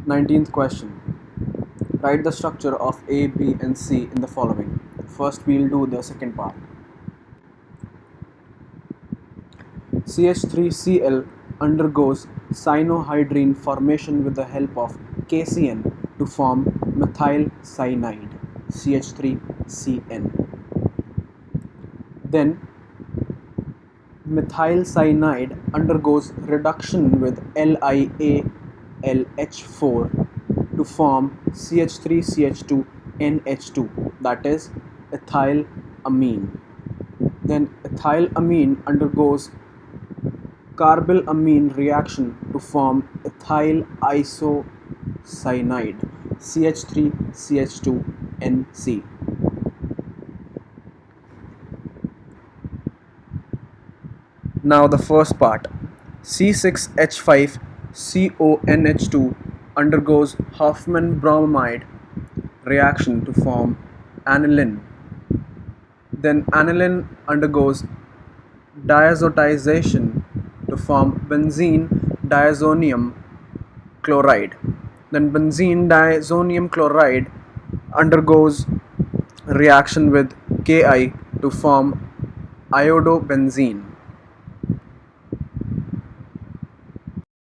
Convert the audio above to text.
19th question. Write the structure of A, B and C in the following. First we'll do the second part. CH3Cl undergoes cyanohydrine formation with the help of KCN to form methyl cyanide CH3CN. Then methyl cyanide undergoes reduction with LiAlH4 to form CH3CH2NH2, that is ethylamine. Then ethylamine undergoes carbylamine reaction to form ethyl isocyanide CH3CH2NC. Now the first part. C6H5CONH2 undergoes Hoffman bromide reaction to form aniline. Then aniline undergoes diazotization to form benzene diazonium chloride. Then benzene diazonium chloride undergoes reaction with Ki to form iodobenzene.